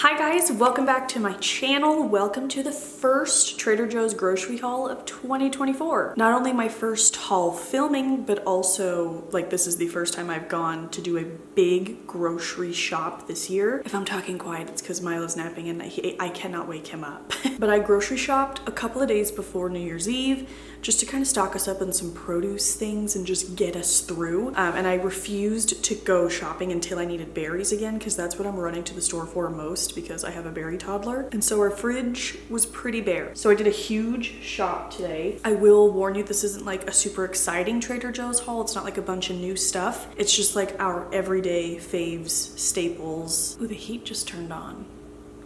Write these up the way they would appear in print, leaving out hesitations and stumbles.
Hi guys, welcome back to my channel. Welcome to the first Trader Joe's grocery haul of 2024. Not only my first haul filming, but also like this is the first time I've gone to do a big grocery shop this year. If I'm talking quiet, it's because Milo's napping and I cannot wake him up. But I grocery shopped a couple of days before New Year's Eve just to kind of stock us up on some produce things and just get us through. And I refused to go shopping until I needed berries again because that's what I'm running to the store for most, because I have a berry toddler. And so our fridge was pretty bare. So I did a huge shop today. I will warn you, this isn't like a super exciting Trader Joe's haul. It's not like a bunch of new stuff. It's just like our everyday faves, staples. Ooh, the heat just turned on.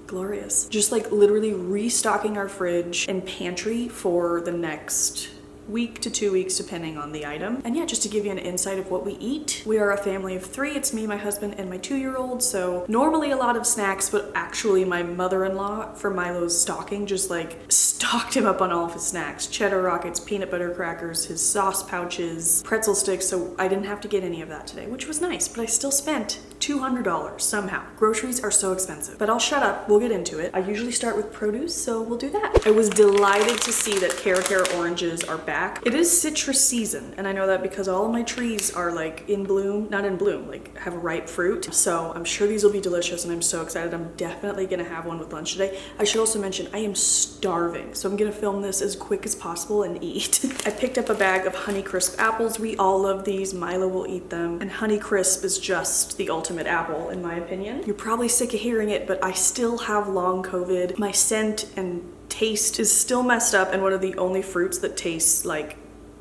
Glorious. Just like literally restocking our fridge and pantry for the next week to 2 weeks depending on the item. And yeah, just to give you an insight of what we eat. We are a family of 3. It's me, my husband, and my 2-year-old. So normally a lot of snacks, but actually my mother-in-law for Milo's stocking just like stocked him up on all of his snacks. Cheddar Rockets, peanut butter crackers, his sauce pouches, pretzel sticks. So I didn't have to get any of that today, which was nice, but I still spent $200 somehow. Groceries are so expensive, but I'll shut up. We'll get into it. I usually start with produce, so we'll do that. I was delighted to see that Cara oranges are back. It is citrus season, and I know that because all of my trees are like in bloom, not in bloom, like have ripe fruit. So I'm sure these will be delicious, and I'm so excited. I'm definitely gonna have one with lunch today. I should also mention I am starving, so I'm gonna film this as quick as possible and eat. I picked up a bag of Honeycrisp apples. We all love these. Milo will eat them, and Honeycrisp is just the ultimate apple in my opinion. You're probably sick of hearing it, but I still have long COVID. My scent and taste is still messed up, and one of the only fruits that tastes like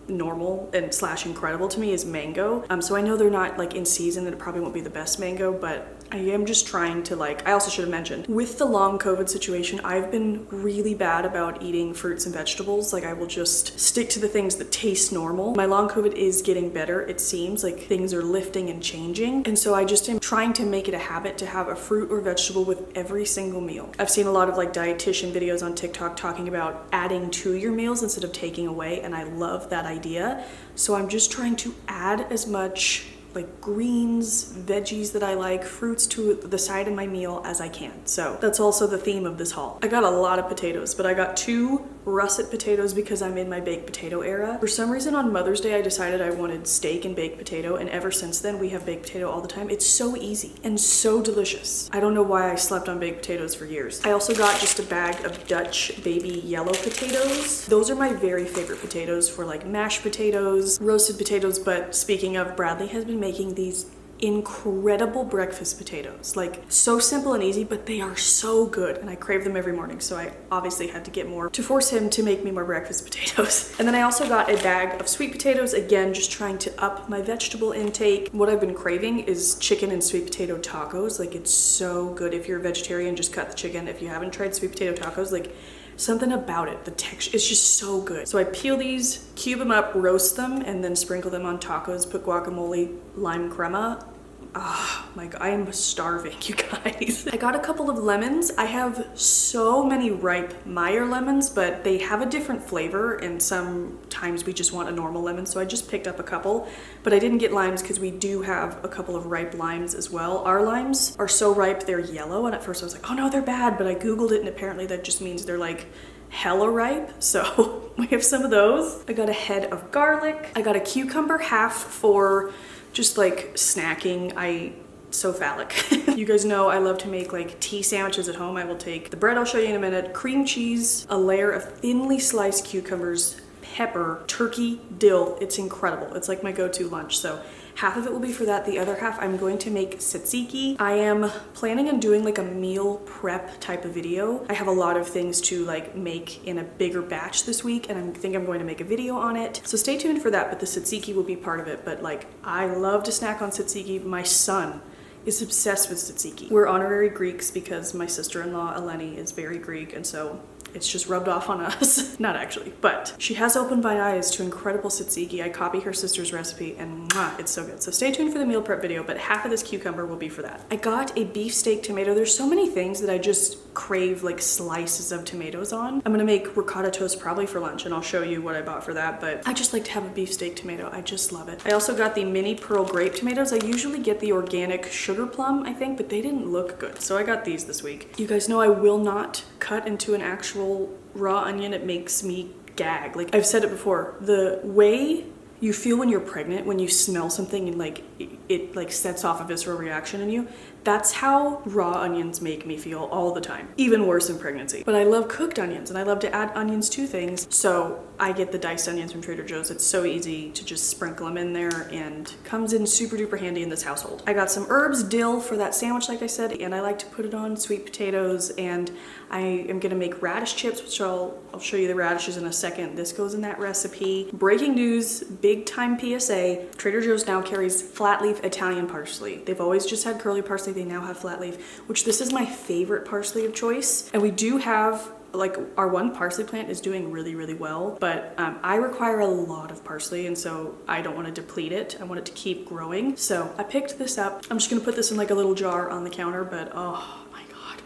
normal and slash incredible to me is mango. So I know they're not like in season and it probably won't be the best mango, but I am just trying to like, I also should have mentioned, with the long COVID situation, I've been really bad about eating fruits and vegetables. Like I will just stick to the things that taste normal. My long COVID is getting better. It seems like things are lifting and changing. And so I just am trying to make it a habit to have a fruit or vegetable with every single meal. I've seen a lot of like dietitian videos on TikTok talking about adding to your meals instead of taking away. And I love that idea. So I'm just trying to add as much like greens, veggies that I like, fruits to the side of my meal as I can. So that's also the theme of this haul. I got a lot of potatoes, but I got 2 russet potatoes because I'm in my baked potato era. For some reason on Mother's Day, I decided I wanted steak and baked potato, and ever since then we have baked potato all the time. It's so easy and so delicious. I don't know why I slept on baked potatoes for years. I also got just a bag of Dutch baby yellow potatoes. Those are my very favorite potatoes for like mashed potatoes, roasted potatoes, but speaking of, Bradley has been making these incredible breakfast potatoes. Like so simple and easy, but they are so good and I crave them every morning. So I obviously had to get more to force him to make me more breakfast potatoes. And then I also got a bag of sweet potatoes, again, just trying to up my vegetable intake. What I've been craving is chicken and sweet potato tacos. Like it's so good. If you're a vegetarian, just cut the chicken. If you haven't tried sweet potato tacos, like something about it, the texture, it's just so good. So I peel these, cube them up, roast them, and then sprinkle them on tacos, put guacamole, lime crema. Oh my God, I am starving, you guys. I got a couple of lemons. I have so many ripe Meyer lemons, but they have a different flavor, and sometimes we just want a normal lemon, so I just picked up a couple. But I didn't get limes because we do have a couple of ripe limes as well. Our limes are so ripe, they're yellow, and at first I was like, oh no, they're bad, but I Googled it, and apparently that just means they're like hella ripe. So we have some of those. I got a head of garlic. I got a cucumber half for just like snacking. So phallic. You guys know I love to make like tea sandwiches at home. I will take the bread, I'll show you in a minute, cream cheese, a layer of thinly sliced cucumbers, pepper, turkey, dill. It's incredible. It's like my go-to lunch. So half of it will be for that. The other half I'm going to make tzatziki. I am planning on doing like a meal prep type of video. I have a lot of things to like make in a bigger batch this week, and I think I'm going to make a video on it. So stay tuned for that, but the tzatziki will be part of it. But like, I love to snack on tzatziki. My son is obsessed with tzatziki. We're honorary Greeks because my sister-in-law Eleni is very Greek, and so it's just rubbed off on us. Not actually, but she has opened my eyes to incredible tzatziki. I copied her sister's recipe and mwah, it's so good. So stay tuned for the meal prep video, but half of this cucumber will be for that. I got a beefsteak tomato. There's so many things that I just crave like slices of tomatoes on. I'm gonna make ricotta toast probably for lunch and I'll show you what I bought for that, but I just like to have a beefsteak tomato. I just love it. I also got the mini pearl grape tomatoes. I usually get the organic sugar plum, I think, but they didn't look good. So I got these this week. You guys know I will not cut into an actual raw onion. It makes me gag. Like I've said it before, the way you feel when you're pregnant, when you smell something and like it like sets off a visceral reaction in you, that's how raw onions make me feel all the time. Even worse in pregnancy. But I love cooked onions and I love to add onions to things. So I get the diced onions from Trader Joe's. It's so easy to just sprinkle them in there and comes in super duper handy in this household. I got some herbs, dill for that sandwich like I said, and I like to put it on sweet potatoes, and I am gonna make radish chips, which I'll show you the radishes in a second. This goes in that recipe. Breaking news, big time PSA, Trader Joe's now carries flat leaf Italian parsley. They've always just had curly parsley. They now have flat leaf, which this is my favorite parsley of choice. And we do have, like, our one parsley plant is doing really, really well, but I require a lot of parsley, and so I don't want to deplete it. I want it to keep growing. So I picked this up. I'm just gonna put this in like a little jar on the counter, but oh my God,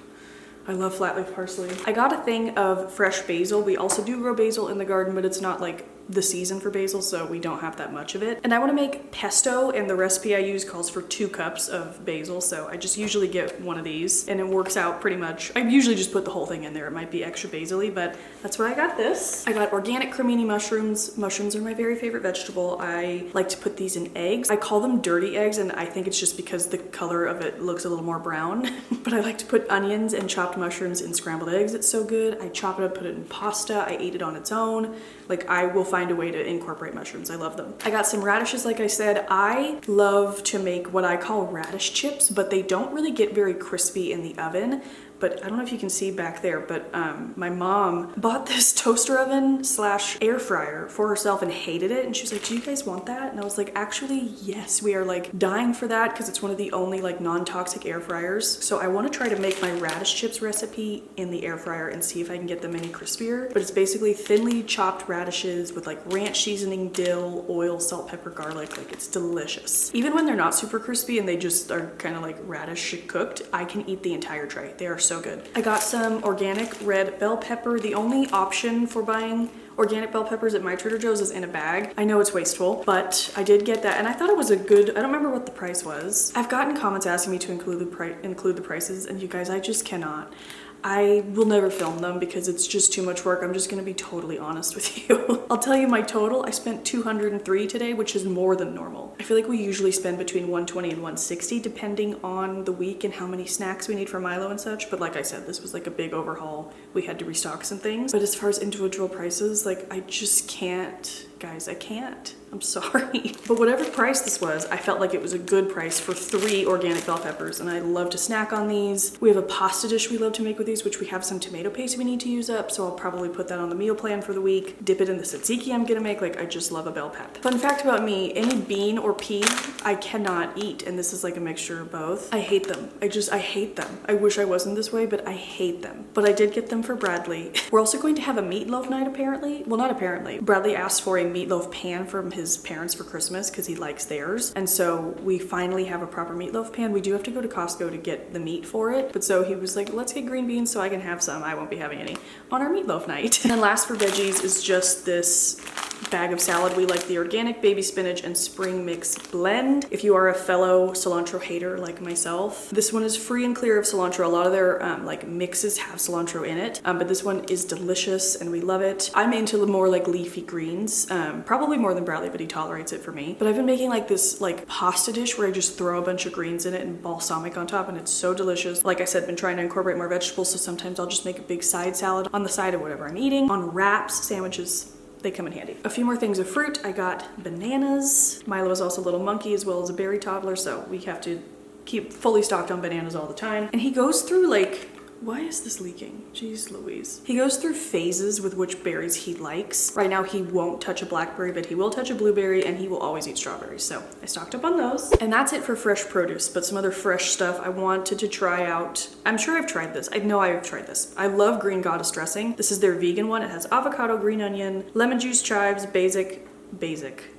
I love flat leaf parsley. I got a thing of fresh basil. We also do grow basil in the garden, but it's not like the season for basil, so we don't have that much of it. And I want to make pesto, and the recipe I use calls for 2 cups of basil, so I just usually get one of these and it works out pretty much. I usually just put the whole thing in there. It might be extra basil-y, but that's what I got this. I got organic cremini mushrooms. Mushrooms are my very favorite vegetable. I like to put these in eggs. I call them dirty eggs, and I think it's just because the color of it looks a little more brown. But I like to put onions and chopped mushrooms in scrambled eggs. It's so good. I chop it up, put it in pasta. I ate it on its own. Like, I will find a way to incorporate mushrooms. I love them. I got some radishes, like I said. I love to make what I call radish chips, but they don't really get very crispy in the oven. But I don't know if you can see back there, but my mom bought this toaster oven / air fryer for herself and hated it. And she was like, do you guys want that? And I was like, actually, yes, we are like dying for that because it's one of the only like non-toxic air fryers. So I want to try to make my radish chips recipe in the air fryer and see if I can get them any crispier. But it's basically thinly chopped radishes with like ranch seasoning, dill, oil, salt, pepper, garlic. Like, it's delicious. Even when they're not super crispy and they just are kind of like radish cooked, I can eat the entire tray. They are so good. I got some organic red bell pepper. The only option for buying organic bell peppers at my Trader Joe's is in a bag. I know it's wasteful, but I did get that, and I thought it was a good, I don't remember what the price was. I've gotten comments asking me to include the prices, and you guys, I just cannot. I will never film them because it's just too much work. I'm just gonna be totally honest with you. I'll tell you my total. I spent $203 today, which is more than normal. I feel like we usually spend between $120 and $160 depending on the week and how many snacks we need for Milo and such. But like I said, this was like a big overhaul. We had to restock some things. But as far as individual prices, like, I just can't. Guys, I can't. I'm sorry. But whatever price this was, I felt like it was a good price for 3 organic bell peppers, and I love to snack on these. We have a pasta dish we love to make with these, which we have some tomato paste we need to use up, so I'll probably put that on the meal plan for the week. Dip it in the tzatziki I'm gonna make. Like, I just love a bell pep. Fun fact about me, any bean or pea I cannot eat, and this is like a mixture of both. I hate them. I hate them. I wish I wasn't this way, but I hate them. But I did get them for Bradley. We're also going to have a meatloaf night apparently. Well, not apparently. Bradley asked for a meatloaf pan from his parents for Christmas because he likes theirs, and so we finally have a proper meatloaf pan. We do have to go to Costco to get the meat for it, but so he was like, let's get green beans so I can have some. I won't be having any on our meatloaf night. And then last for veggies is just this bag of salad. We like the organic baby spinach and spring mix blend. If you are a fellow cilantro hater like myself, this one is free and clear of cilantro. A lot of their like mixes have cilantro in it, but this one is delicious and we love it. I'm into the more like leafy greens, probably more than Bradley, but he tolerates it for me. But I've been making like this like pasta dish where I just throw a bunch of greens in it and balsamic on top, and it's so delicious. Like I said, been trying to incorporate more vegetables, so sometimes I'll just make a big side salad on the side of whatever I'm eating. On wraps, sandwiches, they come in handy. A few more things of fruit. I got bananas. Milo is also a little monkey as well as a berry toddler, so we have to keep fully stocked on bananas all the time. And he goes through like Why is this leaking? Jeez Louise. He goes through phases with which berries he likes. Right now he won't touch a blackberry, but he will touch a blueberry, and he will always eat strawberries. So I stocked up on those. And that's it for fresh produce, but some other fresh stuff I wanted to try out. I'm sure I've tried this. I know I've tried this. I love Green Goddess dressing. This is their vegan one. It has avocado, green onion, lemon juice, chives, basic.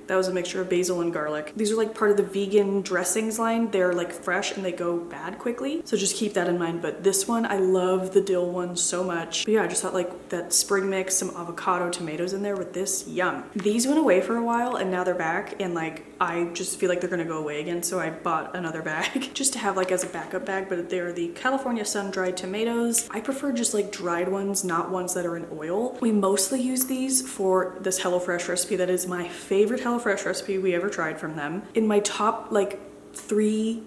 That was a mixture of basil and garlic. These are like part of the vegan dressings line. They're like fresh and they go bad quickly. So just keep that in mind. But this one, I love the dill one so much. But yeah, I just thought like that spring mix, some avocado, tomatoes in there with this, yum. These went away for a while and now they're back, and like I just feel like they're gonna go away again. So I bought another bag just to have like as a backup bag, but they're the California sun-dried tomatoes. I prefer just like dried ones, not ones that are in oil. We mostly use these for this HelloFresh recipe. That is my favorite HelloFresh recipe we ever tried from them. In my top like 3,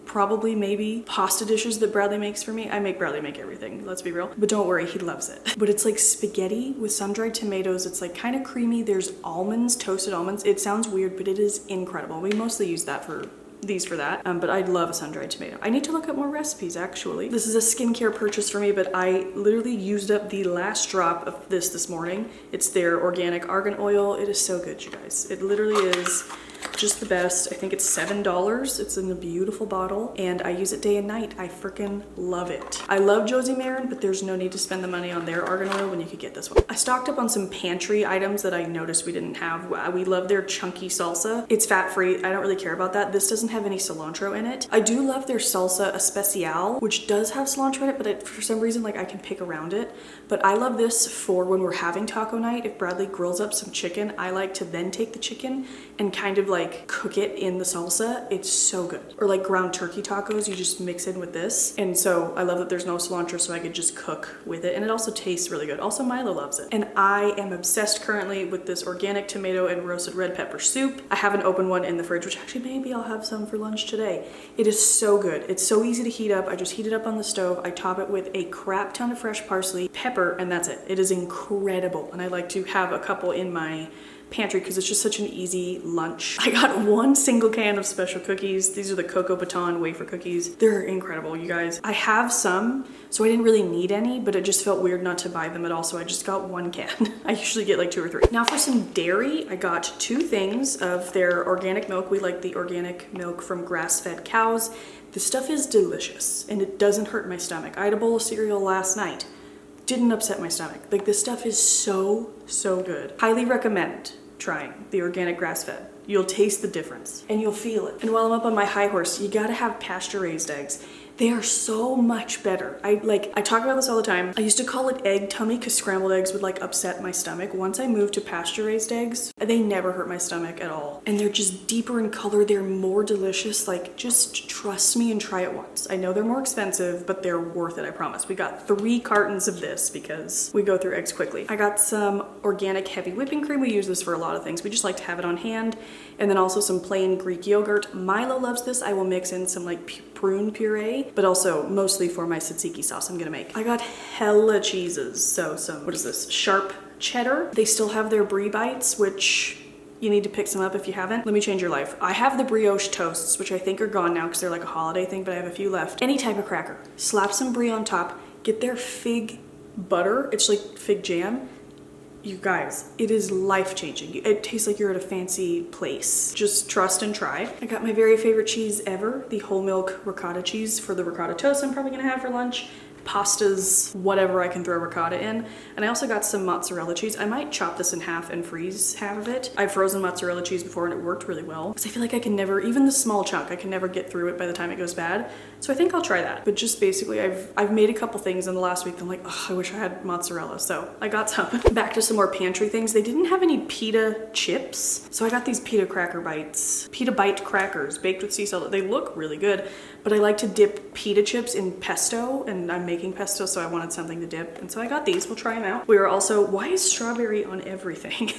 probably maybe, pasta dishes that Bradley makes for me. I make Bradley make everything, let's be real. But don't worry, he loves it. But it's like spaghetti with sun-dried tomatoes. It's like kind of creamy. There's almonds, toasted almonds. It sounds weird, but it is incredible. We mostly use that for these for that, but I love a sun-dried tomato. I need to look up more recipes actually. This is a skincare purchase for me, but I literally used up the last drop of this morning. It's their organic argan oil. It is so good, you guys. It literally is just the best. I think it's $7. It's in a beautiful bottle and I use it day and night. I freaking love it. I love Josie Maran, but there's no need to spend the money on their argan oil when you could get this one. I stocked up on some pantry items that I noticed we didn't have. We love their chunky salsa. It's fat-free. I don't really care about that. This doesn't have any cilantro in it. I do love their salsa especial, which does have cilantro in it, but for some reason like I can pick around it. But I love this for when we're having taco night. If Bradley grills up some chicken, I like to then take the chicken and kind of like cook it in the salsa. It's so good. Or like ground turkey tacos, you just mix in with this. And so I love that there's no cilantro, so I could just cook with it. And it also tastes really good. Also Milo loves it. And I am obsessed currently with this organic tomato and roasted red pepper soup. I have an open one in the fridge, which actually maybe I'll have some for lunch today. It is so good. It's so easy to heat up. I just heat it up on the stove. I top it with a crap ton of fresh parsley, pepper, and that's it. It is incredible. And I like to have a couple in my pantry because it's just such an easy lunch. I got 1 single can of special cookies. These are the Cocoa Baton wafer cookies. They're incredible, you guys. I have some, so I didn't really need any, but it just felt weird not to buy them at all, so I just got 1 can. I usually get like 2 or 3. Now for some dairy, I got 2 things of their organic milk. We like the organic milk from grass-fed cows. This stuff is delicious and it doesn't hurt my stomach. I had a bowl of cereal last night. Didn't upset my stomach. Like this stuff is so good. Highly recommend trying the organic grass-fed. You'll taste the difference and you'll feel it. And while I'm up on my high horse, you gotta have pasture-raised eggs. They are so much better. I talk about this all the time. I used to call it egg tummy because scrambled eggs would like upset my stomach. Once I moved to pasture-raised eggs, they never hurt my stomach at all. And they're just deeper in color. They're more delicious. Like just trust me and try it once. I know they're more expensive, but they're worth it, I promise. We got 3 cartons of this because we go through eggs quickly. I got some organic heavy whipping cream. We use this for a lot of things. We just like to have it on hand. And then also some plain Greek yogurt. Milo loves this. I will mix in some like prune puree, but also mostly for my tzatziki sauce I'm gonna make. I got hella cheeses. So some, what is this? Sharp cheddar. They still have their brie bites, which you need to pick some up if you haven't. Let me change your life. I have the brioche toasts, which I think are gone now because they're like a holiday thing, but I have a few left. Any type of cracker. Slap some brie on top. Get their fig butter. It's like fig jam. You guys, it is life-changing. It tastes like you're at a fancy place. Just trust and try. I got my very favorite cheese ever, the whole milk ricotta cheese for the ricotta toast I'm probably gonna have for lunch. Pastas, whatever I can throw ricotta in. And I also got some mozzarella cheese. I might chop this in half and freeze half of it. I've frozen mozzarella cheese before and it worked really well. Because I feel like I can never, even the small chunk, I can never get through it by the time it goes bad. So I think I'll try that. But just basically, I've made a couple things in the last week that I'm like, oh, I wish I had mozzarella. So I got some. Back to some more pantry things. They didn't have any pita chips. So I got these pita cracker bites. Pita bite crackers baked with sea salt. They look really good. But I like to dip pita chips in pesto, and I'm making pesto, so I wanted something to dip. And so I got these. We'll try them out. We were also, why is strawberry on everything?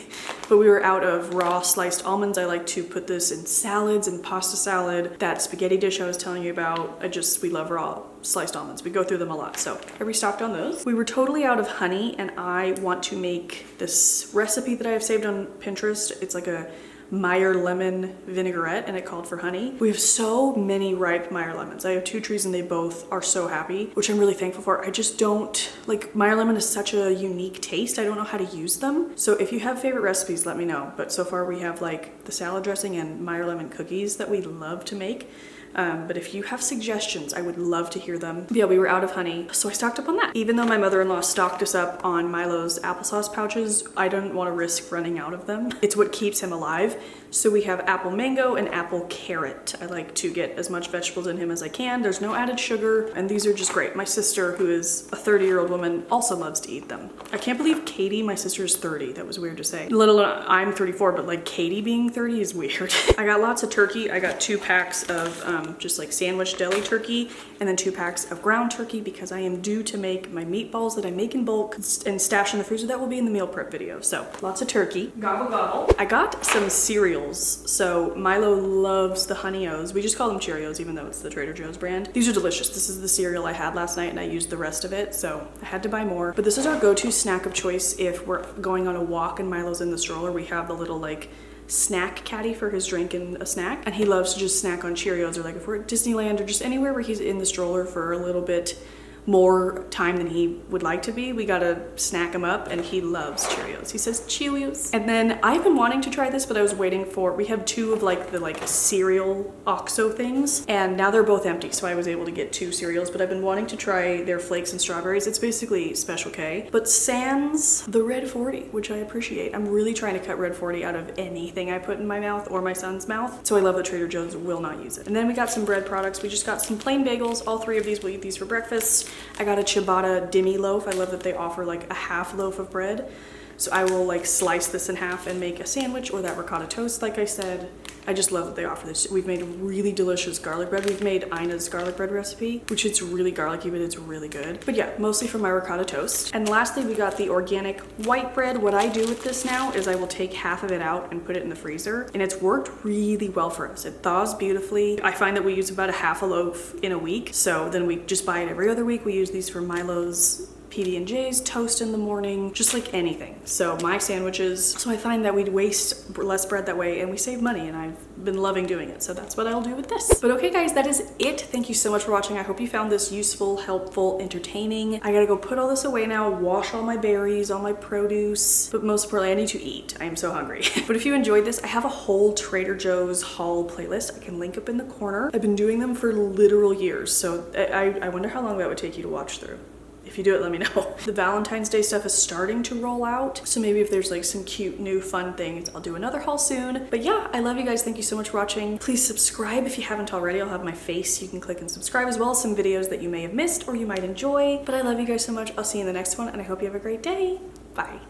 But we were out of raw sliced almonds. I like to put this in salads and pasta salad. That spaghetti dish I was telling you about, we love raw sliced almonds. We go through them a lot, so I restocked on those. We were totally out of honey, and I want to make this recipe that I have saved on Pinterest. It's like a Meyer lemon vinaigrette, and it called for honey. We have so many ripe Meyer lemons. I have 2 trees and they both are so happy, which I'm really thankful for. I just don't, like, Meyer lemon is such a unique taste. I don't know how to use them. So if you have favorite recipes, let me know. But so far we have like the salad dressing and Meyer lemon cookies that we love to make. But if you have suggestions, I would love to hear them. But yeah, we were out of honey, so I stocked up on that. Even though my mother-in-law stocked us up on Milo's applesauce pouches, I don't want to risk running out of them. It's what keeps him alive. So we have apple mango and apple carrot. I like to get as much vegetables in him as I can. There's no added sugar, and these are just great. My sister, who is a 30-year-old woman, also loves to eat them. I can't believe Katie, my sister, is 30. That was weird to say. Let alone I'm 34, but like Katie being 30 is weird. I got lots of turkey. I got 2 packs of just like sandwich deli turkey, and then 2 packs of ground turkey because I am due to make my meatballs that I make in bulk and stash in the freezer. That will be in the meal prep video. So lots of turkey. Gobble gobble. I got some cereals. So Milo loves the Honey-O's. We just call them Cheerios, even though it's the Trader Joe's brand. These are delicious. This is the cereal I had last night and I used the rest of it, so I had to buy more. But this is our go-to snack of choice if we're going on a walk and Milo's in the stroller. We have the little like snack caddy for his drink and a snack, and he loves to just snack on Cheerios, or like if we're at Disneyland or just anywhere where he's in the stroller for a little bit more time than he would like to be, we gotta snack him up, and he loves Cheerios. He says Cheerios. And then I've been wanting to try this, but I was waiting for, we have 2 of like the cereal OXO things, and now they're both empty, so I was able to get 2 cereals, but I've been wanting to try their flakes and strawberries. It's basically Special K, but sans the red 40, which I appreciate. I'm really trying to cut red 40 out of anything I put in my mouth or my son's mouth, so I love that Trader Joe's will not use it. And then we got some bread products. We just got some plain bagels. All 3 of these, we'll eat these for breakfast. I got a ciabatta demi loaf. I love that they offer like a half loaf of bread. So I will like slice this in half and make a sandwich, or that ricotta toast, like I said. I just love that they offer this. We've made really delicious garlic bread. We've made Ina's garlic bread recipe, which it's really garlicky, but it's really good. But yeah, mostly for my ricotta toast. And lastly, we got the organic white bread. What I do with this now is I will take half of it out and put it in the freezer, and it's worked really well for us. It thaws beautifully. I find that we use about a half a loaf in a week, so then we just buy it every other week. We use these for Milo's PB&J's, toast in the morning, just like anything. So my sandwiches, so I find that we'd waste less bread that way and we save money, and I've been loving doing it. So that's what I'll do with this. But okay guys, that is it. Thank you so much for watching. I hope you found this useful, helpful, entertaining. I gotta go put all this away now, wash all my berries, all my produce, but most importantly, I need to eat. I am so hungry. But if you enjoyed this, I have a whole Trader Joe's haul playlist. I can link up in the corner. I've been doing them for literal years, so I wonder how long that would take you to watch through. If you do it, let me know. The Valentine's Day stuff is starting to roll out, so maybe if there's like some cute new fun things, I'll do another haul soon. But yeah, I love you guys. Thank you so much for watching. Please subscribe if you haven't already. I'll have my face. You can click and subscribe, as well as some videos that you may have missed or you might enjoy. But I love you guys so much. I'll see you in the next one, and I hope you have a great day. Bye.